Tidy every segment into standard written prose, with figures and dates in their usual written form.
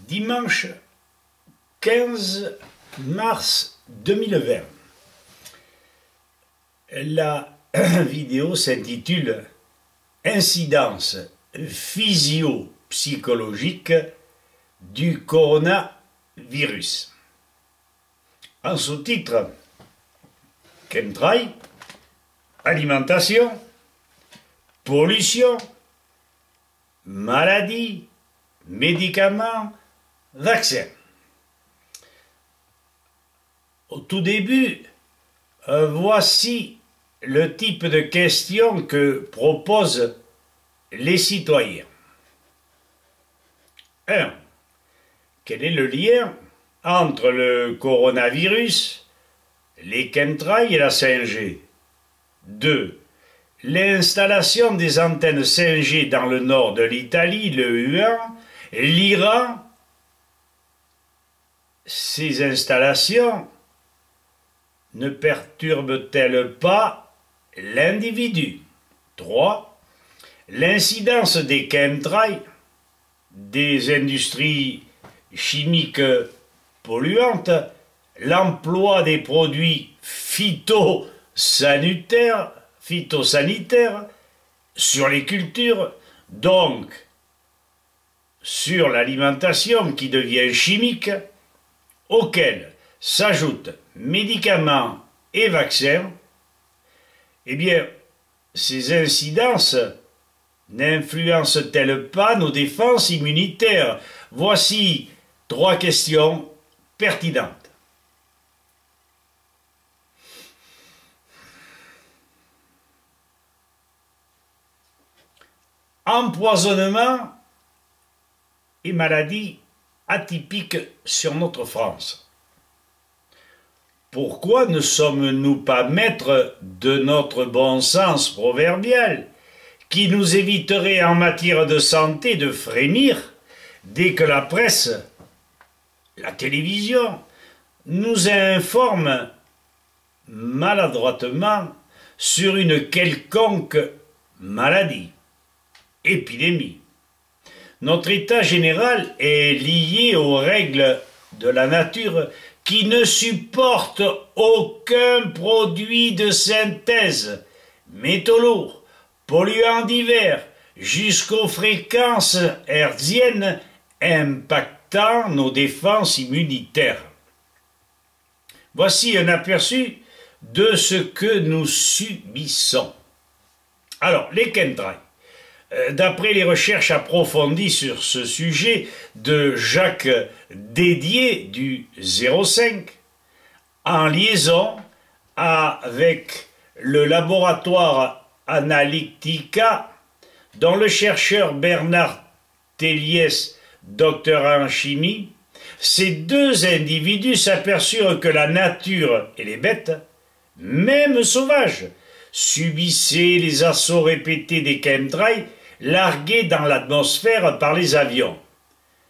Dimanche 15 mars 2020. La vidéo s'intitule « Incidence physio-psychologique du coronavirus ». En sous-titre, chemtrail, alimentation, pollution, maladie, médicaments, vaccins. Au tout début, voici le type de questions que proposent les citoyens. 1. Quel est le lien entre le coronavirus, les chemtrails et la 5G? 2. L'installation des antennes 5G dans le nord de l'Italie, le UN, l'Iran, ces installations ne perturbent-elles pas l'individu? 3. L'incidence des chemtrails, des industries chimiques polluantes, l'emploi des produits phytosanitaires sur les cultures, donc sur l'alimentation qui devient chimique, auxquels s'ajoutent médicaments et vaccins, eh bien, ces incidences n'influencent-elles pas nos défenses immunitaires? Voici 3 questions pertinentes. Empoisonnement et maladies atypiques sur notre France. Pourquoi ne sommes-nous pas maîtres de notre bon sens proverbial qui nous éviterait en matière de santé de frémir dès que la presse, la télévision, nous informe maladroitement sur une quelconque maladie, épidémie? Notre état général est lié aux règles de la nature qui ne supportent aucun produit de synthèse, métaux lourds, polluants divers, jusqu'aux fréquences hertziennes impactant nos défenses immunitaires. Voici un aperçu de ce que nous subissons. Alors, les chemtrails. D'après les recherches approfondies sur ce sujet de Jacques Dédier du 05, en liaison avec le laboratoire Analytica, dont le chercheur Bernard Téliès, docteur en chimie, ces 2 individus s'aperçurent que la nature et les bêtes, même sauvages, subissaient les assauts répétés des chemtrails largués dans l'atmosphère par les avions.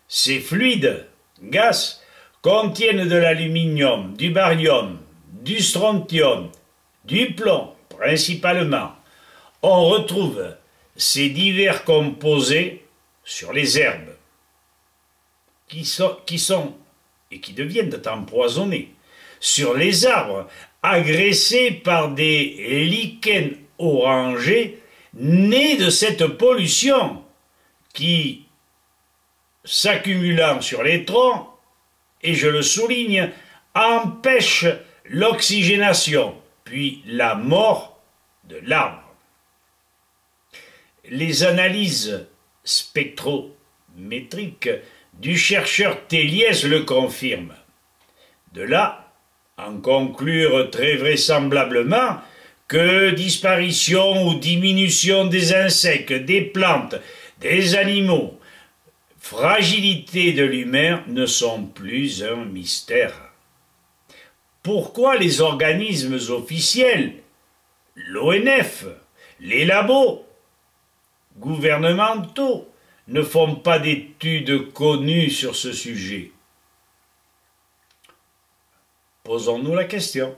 Ces fluides, gaz, contiennent de l'aluminium, du barium, du strontium, du plomb principalement. On retrouve ces divers composés sur les herbes qui sont et qui deviennent empoisonnés, sur les arbres agressés par des lichens orangés nés de cette pollution qui, s'accumulant sur les troncs, et je le souligne, empêche l'oxygénation, puis la mort de l'arbre. Les analyses spectrométriques du chercheur Téliès le confirment. De là, en conclure très vraisemblablement que disparition ou diminution des insectes, des plantes, des animaux, fragilité de l'humain ne sont plus un mystère. Pourquoi les organismes officiels, l'ONF, les labos gouvernementaux ne font pas d'études connues sur ce sujet? Posons-nous la question.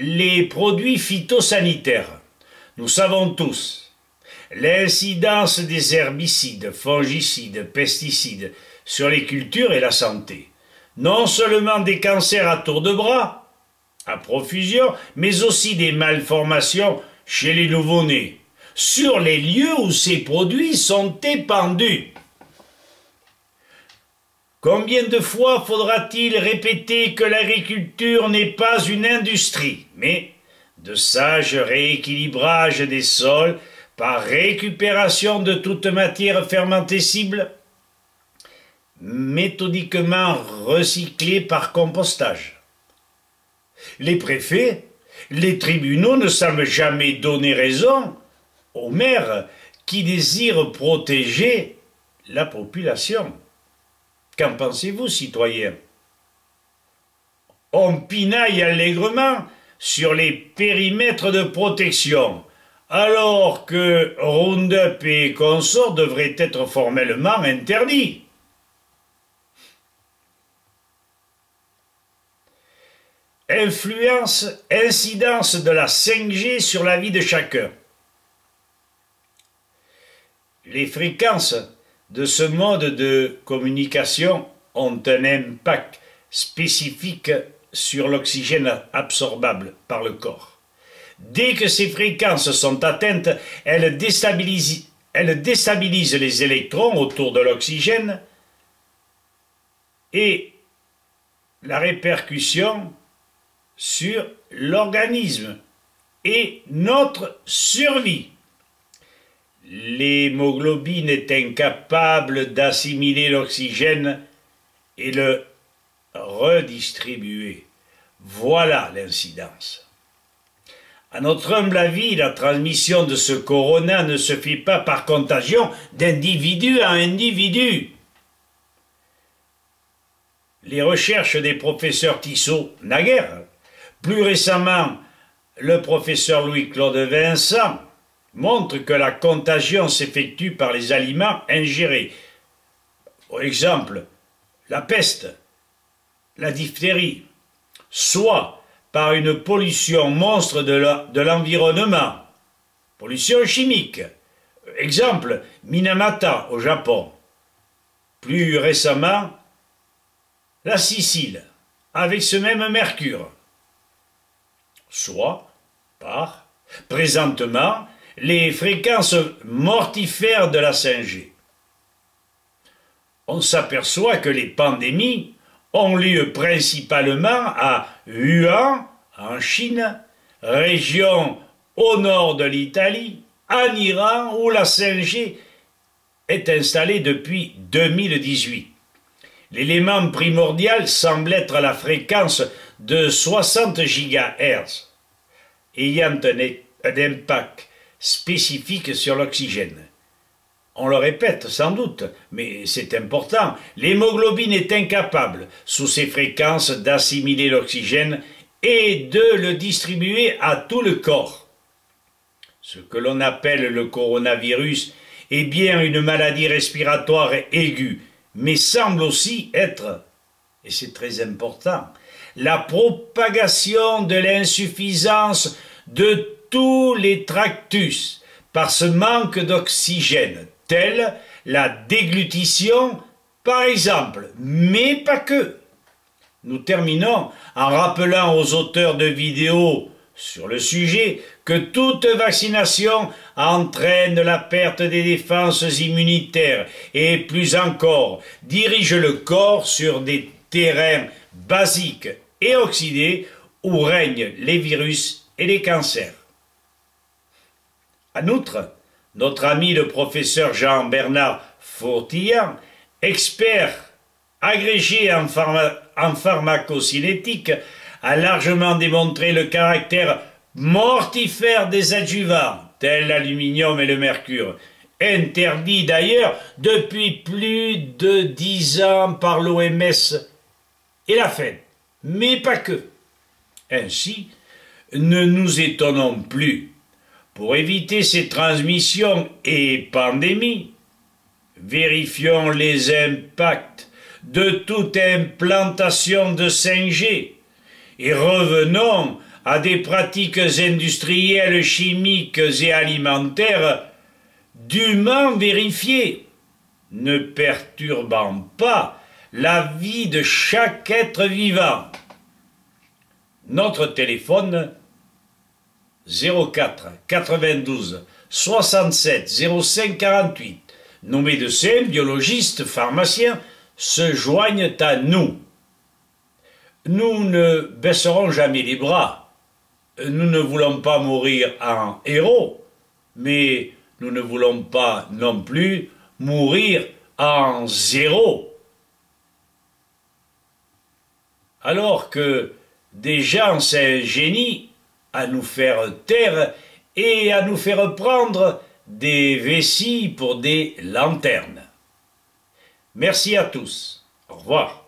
Les produits phytosanitaires, nous savons tous, l'incidence des herbicides, fongicides, pesticides sur les cultures et la santé. Non seulement des cancers à tour de bras, à profusion, mais aussi des malformations chez les nouveau-nés, sur les lieux où ces produits sont épandus. Combien de fois faudra-t-il répéter que l'agriculture n'est pas une industrie, mais de sages rééquilibrages des sols par récupération de toute matière fermentescible, méthodiquement recyclée par compostage. Les préfets, les tribunaux ne semblent jamais donner raison aux maires qui désirent protéger la population. Qu'en pensez-vous, citoyens? On pinaille allègrement sur les périmètres de protection, alors que Roundup et consorts devraient être formellement interdits. Influence, incidence de la 5G sur la vie de chacun. Les fréquences de ce mode de communication ont un impact spécifique sur l'oxygène absorbable par le corps. Dès que ces fréquences sont atteintes, elles déstabilisent les électrons autour de l'oxygène et la répercussion sur l'organisme et notre survie. L'hémoglobine est incapable d'assimiler l'oxygène et le redistribuer. Voilà l'incidence. À notre humble avis, la transmission de ce corona ne se fait pas par contagion d'individu à individu. Les recherches des professeurs Tissot, naguère, plus récemment le professeur Louis-Claude Vincent, montrent que la contagion s'effectue par les aliments ingérés. Par exemple, la peste, la diphtérie, soit par une pollution monstre de l'environnement, pollution chimique, exemple Minamata au Japon, plus récemment la Sicile, avec ce même mercure, soit par, présentement, les fréquences mortifères de la 5G. On s'aperçoit que les pandémies ont lieu principalement à Wuhan, en Chine, région au nord de l'Italie, en Iran, où la 5G est installée depuis 2018. L'élément primordial semble être la fréquence de 60 GHz, ayant un impact spécifique sur l'oxygène. On le répète sans doute, mais c'est important, l'hémoglobine est incapable, sous ces fréquences, d'assimiler l'oxygène et de le distribuer à tout le corps. Ce que l'on appelle le coronavirus est bien une maladie respiratoire aiguë, mais semble aussi être, et c'est très important, la propagation de l'insuffisance de tous les tractus par ce manque d'oxygène, telle la déglutition par exemple, mais pas que. Nous terminons en rappelant aux auteurs de vidéos sur le sujet que toute vaccination entraîne la perte des défenses immunitaires et plus encore dirige le corps sur des terrains basiques et oxydés où règnent les virus et les cancers. En outre, notre ami le professeur Jean-Bernard Fourtillan, expert agrégé en pharmacocinétique, a largement démontré le caractère mortifère des adjuvants, tels l'aluminium et le mercure, interdits d'ailleurs depuis plus de 10 ans par l'OMS et la FED, mais pas que. Ainsi, ne nous étonnons plus. Pour éviter ces transmissions et pandémies, vérifions les impacts de toute implantation de 5G et revenons à des pratiques industrielles, chimiques et alimentaires dûment vérifiée, ne perturbant pas la vie de chaque être vivant. Notre téléphone 04 92 67 05 48. Nos médecins, biologistes, pharmaciens se joignent à nous. Nous ne baisserons jamais les bras. Nous ne voulons pas mourir en héros, mais nous ne voulons pas non plus mourir en zéro. Alors que des gens s'ingénient à nous faire taire et à nous faire prendre des vessies pour des lanternes. Merci à tous. Au revoir.